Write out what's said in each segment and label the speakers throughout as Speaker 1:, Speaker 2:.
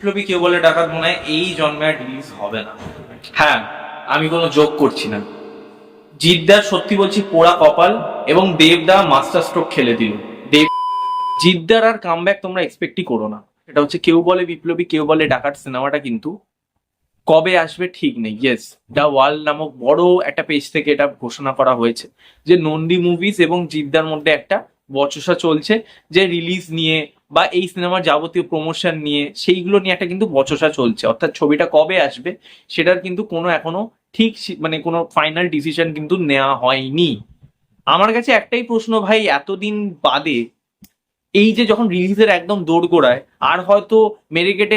Speaker 1: বিপ্লবী কেউ বলে ডাকাত মনে হয় এই জন্মে আর রিলিজ হবে না। হ্যাঁ, আমি কোনো জোক করছি না। জিদ্দার সত্যি বলছি পোড়া কপাল, এবং দেবদা মাস্টার স্ট্রোক খেলে দিল। দেব জিদ্দার আর কামব্যাক তোমরা এক্সপেক্টই করো না। এটা হচ্ছে কেউ বলে বিপ্লবী কেউ বলে ডাকাত সিনেমাটা কিন্তু কবে আসবে ঠিক নেই। ইয়েস, দ্য ওয়ার্ল্ড নামক বড় একটা পেজ থেকে এটা ঘোষণা করা হয়েছে যে নন্দী মুভিজ এবং জিদ্দার মধ্যে একটা বচসা চলছে, যে রিলিজ নিয়ে বা এই সিনেমার যাবতীয় প্রমোশন নিয়ে সেইগুলো নিয়ে একটা কিন্তু বচসা চলছে। অর্থাৎ ছবিটা কবে আসবে সেটার কিন্তু কোনো এখনো ঠিক মানে কোনো ফাইনাল ডিসিশন কিন্তু নেওয়া হয়নি। আমার কাছে একটাই প্রশ্ন ভাই, এতদিন বাদে এই যে যখন রিলিজের একদম দোরগোড়ায় আর হয়তো মেরিগেটে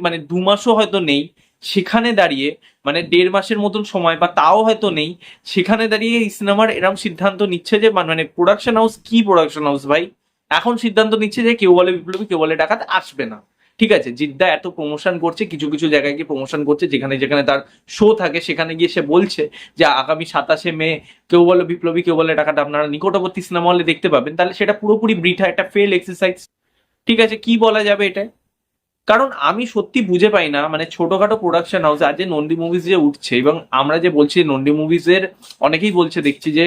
Speaker 1: মানে 2 মাসও হয়তো নেই, সেখানে দাঁড়িয়ে মানে 1.5 মাসের মতন সময় বা তাও হয়তো নেই, সেখানে দাঁড়িয়ে এই সিনেমার এরকম সিদ্ধান্ত নিচ্ছে যে মানে প্রোডাকশন হাউস, কি প্রোডাকশন হাউস ভাই, এখন সিদ্ধান্ত নিচ্ছে যে কেউ বলে বিপ্লবী কেউ বলে ডাকাত আসবে না। ঠিক আছে, জিদ্দা এত প্রমোশন করছে, কিছু কিছু জায়গায় গিয়ে প্রমোশন করছে, যেখানে যেখানে তার শো থাকে সেখানে গিয়ে সে বলছে যে আগামী 27শে মে কেউ বলে বিপ্লবী কেউ বলে ডাকাত আপনারা নিকটবর্তী সিনেমা হলে দেখতে পাবেন। তাহলে সেটা পুরোপুরি বৃথা, একটা ফেল এক্সারসাইজ। ঠিক আছে, কি বলা যাবে এটা? কারণ আমি সত্যি বুঝে পাই না, মানে ছোটখাটো প্রোডাকশন হাউস আজ যে নন্দী মুভিজ যে উঠছে, এবং আমরা যে বলছি নন্দী মুভিজের অনেকেই বলছে দেখছি যে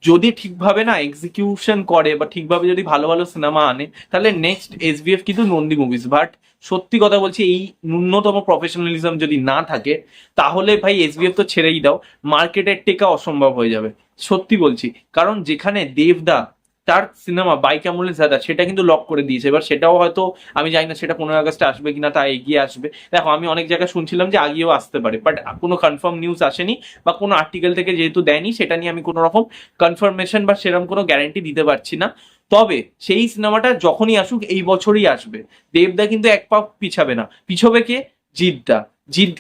Speaker 1: যদি ঠিকভাবে না এক্সিকিউশন করে বা ঠিকভাবে যদি ভালো ভালো সিনেমা আনে, তাহলে নেক্সট এসবিএফ কিন্তু নন্দী মুভিজ। বাট সত্যি কথা বলছি, এই ন্যূনতম প্রফেশনালিজম যদি না থাকে, তাহলে ভাই এসবিএফ তো ছেড়েই দাও, মার্কেটের টেকা অসম্ভব হয়ে যাবে। সত্যি বলছি, কারণ যেখানে দেবদা তার সিনেমা বাইক অ্যাম্বুলেন্স দাদা সেটা কিন্তু লক করে দিয়েছে। এবার সেটাও হয়তো আমি জানি না সেটা 15 আগস্টে আসবে কিনা, তা এগিয়ে আসবে। দেখো, আমি অনেক জায়গায় শুনছিলাম যে আগেও আসতে পারে, বাট কোনো কনফার্ম নিউজ আসেনি বা কোনো আর্টিকেল থেকে যেহেতু দেয়নি, সেটা নিয়ে আমি কোনো রকম কনফার্মেশন বা সেরকম কোনো গ্যারান্টি দিতে পারছি না। তবে সেই সিনেমাটা যখনই আসুক এই বছরই আসবে। দেবদা কিন্তু এক পা পিছাবে না। পিছবে কে? জিদ্দা।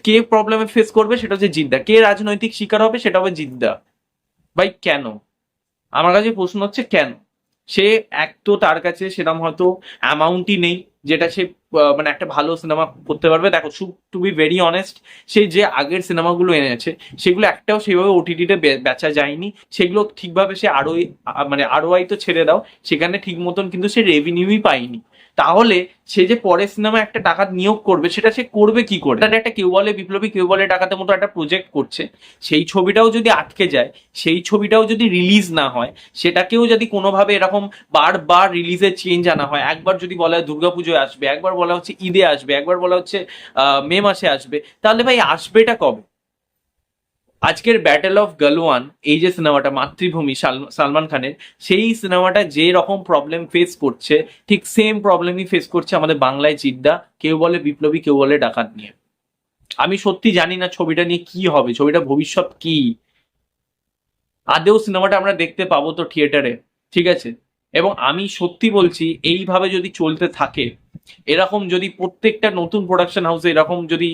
Speaker 1: কে প্রবলেমে ফেস করবে সেটা হচ্ছে জিদ্দা। কে রাজনৈতিক শিকার হবে সেটা হবে জিদ্দা। ভাই কেন? আমার কাছে প্রশ্ন হচ্ছে কেন? সে এক তো তার কাছে সেরকম হয়তো অ্যামাউন্টই নেই যেটা সে মানে একটা ভালো সিনেমা করতে পারবে। দেখো, টু বি ভেরি অনেস্ট, সে যে আগের সিনেমাগুলো এনেছে সেগুলো একটাও সেভাবে ওটিটিতে বেচা যায়নি। সেগুলো ঠিকভাবে সে আরো মানে আরোআই তো ছেড়ে দাও, সেখানে ঠিক মতন কিন্তু সে রেভিনিউই পায়নি। তাহলে সে যে পরে সিনেমা একটা টাকা নিয়োগ করবে, সেটা সে করবে কি করে? তার একটা কেউ বলে বিপ্লবী কেউ বলে টাকাতে মতো একটা প্রজেক্ট করছে, সেই ছবিটাও যদি আটকে যায়, সেই ছবিটাও যদি রিলিজ না হয়, সেটাকেও যদি কোনোভাবে এরকম বারবার রিলিজের চেঞ্জ আনা হয়, একবার যদি বলা হয় দুর্গাপুজোয় আসবে, একবার বলা হচ্ছে ঈদে আসবে, একবার বলা হচ্ছে মে মাসে আসবে, তাহলে ভাই আসবেটা কবে? আজকের ব্যাটেল অফ গালওয়ান, এই যে সিনেমাটা মাতৃভূমি সালমান খানের, সেই সিনেমাটা যে রকম প্রবলেম ফেস করছে, ঠিক সেম প্রবলেমই ফেস করছে আমাদের বাংলায় জিদ্দা কেউ বলে বিপ্লবী কেউ বলে ডাকাত নিয়ে। আমি সত্যি জানি না ছবিটা নিয়ে কি হবে, ছবিটা ভবিষ্যৎ কি, আদেও সিনেমাটা আমরা দেখতে পাবো তো থিয়েটারে? ঠিক আছে, এবং আমি সত্যি বলছি এইভাবে যদি চলতে থাকে, এরকম যদি প্রত্যেকটা নতুন প্রোডাকশন হাউসে এরকম যদি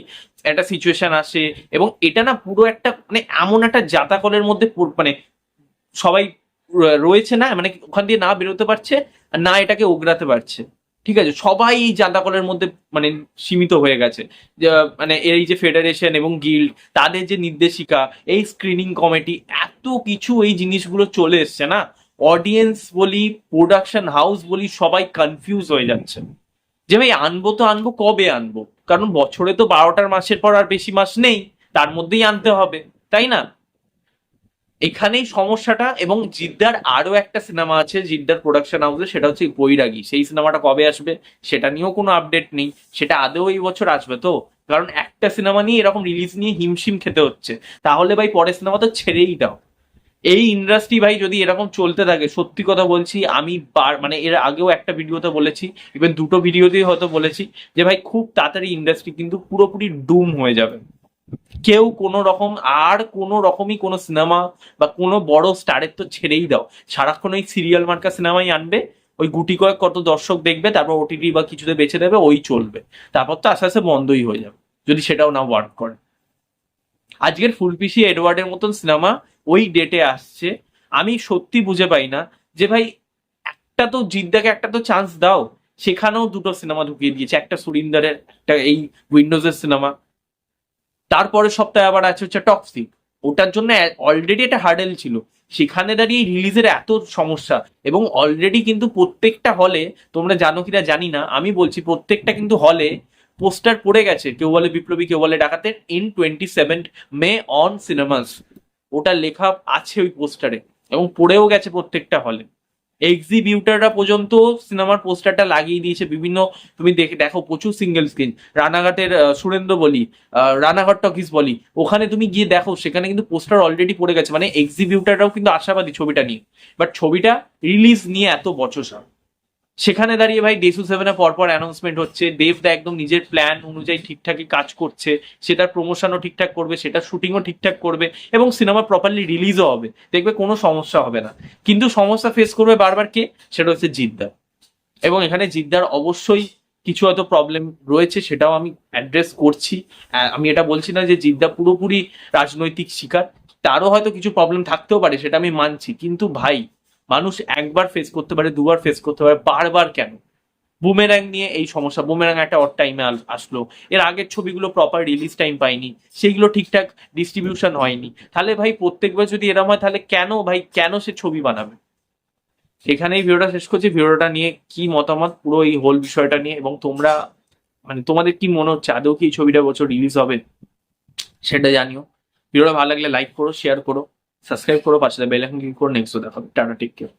Speaker 1: একটা সিচুয়েশন আসে, এবং এটা না পুরো একটা মানে এমন একটা জাতাকলের মধ্যে মানে সবাই রয়েছে না, মানে ওখান দিয়ে না বেরোতে পারছে আর না এটাকে ওগরাতে পারছে। ঠিক আছে, সবাই এই জাঁতাকলের মধ্যে মানে সীমিত হয়ে গেছে। মানে এই যে ফেডারেশন এবং গিল্ড, তাদের যে নির্দেশিকা, এই স্ক্রিনিং কমিটি, এত কিছু এই জিনিসগুলো চলে এসছে না, অডিয়েন্স বলি প্রোডাকশন হাউস বলি সবাই কনফিউজ হয়ে যাচ্ছে যে ভাই আনবো তো আনবো, কবে আনবো? কারণ বছরে তো 12টার মাসের পর আর বেশি মাস নেই, তার মধ্যেই আনতে হবে, তাই না? এখানেই সমস্যাটা। এবং জিদ্দার আরো একটা সিনেমা আছে জিদ্দার প্রোডাকশন হাউসে, সেটা হচ্ছে বৈরাগী। সেই সিনেমাটা কবে আসবে সেটা নিয়েও কোনো আপডেট নেই। সেটা আদৌ এই বছর আসবে তো? কারণ একটা সিনেমা নিয়ে এরকম রিলিজ নিয়ে হিমশিম খেতে হচ্ছে, তাহলে ভাই পরের সিনেমা তো ছেড়েই দাও। এই ইন্ডাস্ট্রি ভাই যদি এরকম চলতে থাকে, সত্যি কথা বলছি, আমি মানে এর আগেও একটা ভিডিওতে বলেছি, ইভেন দুটো ভিডিওতেই হয়তো বলেছি, যে ভাই খুব তাড়াতাড়ি ইন্ডাস্ট্রি কিন্তু পুরোপুরি ডুম হয়ে যাবে। কেউ কোনো রকম আর কোনো রকমই কোনো সিনেমা বা কোনো বড় স্টারের তো ছেড়েই দাও, সারাক্ষণ ওই সিরিয়াল মার্কা সিনেমাই আনবে, ওই গুটি কয়েক কত দর্শক দেখবে, তারপর ওটিটি বা কিছুতে বেছে দেবে, ওই চলবে। তারপর তো আস্তে আস্তে বন্ধই হয়ে যাবে যদি সেটাও না ওয়ার্ক করে। আজকের ফুলপিসি এডওয়ার্ডের মতন সিনেমা ওই ডেটে আসছে। আমি সত্যি বুঝে পাই না যে ভাই, একটা তো জিদ্দাকে একটা তো চান্স দাও। সেখানেও দুটো সিনেমা ঢুকিয়ে দিয়েছে, একটা সুরিন্দারের, একটা এই উইন্ডোজের সিনেমা। তারপরের সপ্তাহে আবার আছে হচ্ছে টক্সিক, ওটার জন্য অলরেডি একটা হার্ডেল ছিল, সেখানে দাঁড়িয়ে রিলিজের এত সমস্যা। এবং অলরেডি কিন্তু প্রত্যেকটা হলে, তোমরা জানো কিনা জানি না, আমি বলছি প্রত্যেকটা কিন্তু হলে পোস্টার পড়ে গেছে, কেউ বলে বিপ্লবী, কেউ বলে ডাকাতের, ইন 27 মে অন সিনেমাস, ওটা লেখা আছে ওই পোস্টারে, এবং পড়েও গেছে প্রত্যেকটা হলে। এক্সিবিউটাররা পর্যন্ত সিনেমার পোস্টারটা লাগিয়ে দিয়েছে বিভিন্ন, তুমি দেখো প্রচুর সিঙ্গেল স্ক্রিন, রানাঘাটের সুরেন্দ্র বলি, রানাঘাট টকিস বলি, ওখানে তুমি গিয়ে দেখো সেখানে কিন্তু পোস্টার অলরেডি পড়ে গেছে, মানে এক্সিবিউটাররাও কিন্তু আশাবাদী ছবিটা নিয়ে। বাট ছবিটা রিলিজ নিয়ে এত বছর, সেখানে দাঁড়িয়ে ভাই ডে 7 পরপর অ্যানাউন্সমেন্ট হচ্ছে, দেবদা একদম নিজের প্ল্যান অনুযায়ী ঠিকঠাকই কাজ করছে, সেটার প্রমোশনও ঠিকঠাক করবে, সেটার শুটিংও ঠিকঠাক করবে, এবং সিনেমা প্রপারলি রিলিজও হবে, দেখবে কোনো সমস্যা হবে না। কিন্তু সমস্যা ফেস করবে বারবার কে, সেটা হচ্ছে জিদ্দার। এবং এখানে জিদ্দার অবশ্যই কিছু হয়তো প্রবলেম রয়েছে, সেটাও আমি অ্যাড্রেস করছি। আমি এটা বলছি না যে জিদ্দা পুরোপুরি রাজনৈতিক শিকার, তারও হয়তো কিছু প্রবলেম থাকতেও পারে, সেটা আমি মানছি, কিন্তু ভাই মানুষ একবার ফেস করতে পারে, দুবার ফেস করতে পারে, বারবার কেন? বুমেরাং নিয়ে এই সমস্যা, বুমেরাং একটা অড টাইমে আসলো, এর আগের ছবিগুলো প্রপার রিলিজ টাইম পাইনি, সেইগুলো ঠিকঠাক ডিস্ট্রিবিউশন হয়নি, তাহলে ভাই প্রত্যেকবার যদি এরকম হয় তাহলে কেন ভাই, কেন সে ছবি বানাবে? এখানেই ভিডিওটা শেষ করছি। ভিডিওটা নিয়ে কি মতামত পুরো এই হোল বিষয়টা নিয়ে, এবং তোমরা মানে তোমাদের কি মনে হচ্ছে আদৌ কি এই ছবিটা বছর রিলিজ হবে, সেটা জানিও। ভিডিওটা ভালো লাগলে লাইক করো, শেয়ার করো, সাবস্ক্রাইব করো, পাশে বেল আইকন ক্লিক করো। নেক্সট দেখা হবে, টাটা, টেক কেয়ার।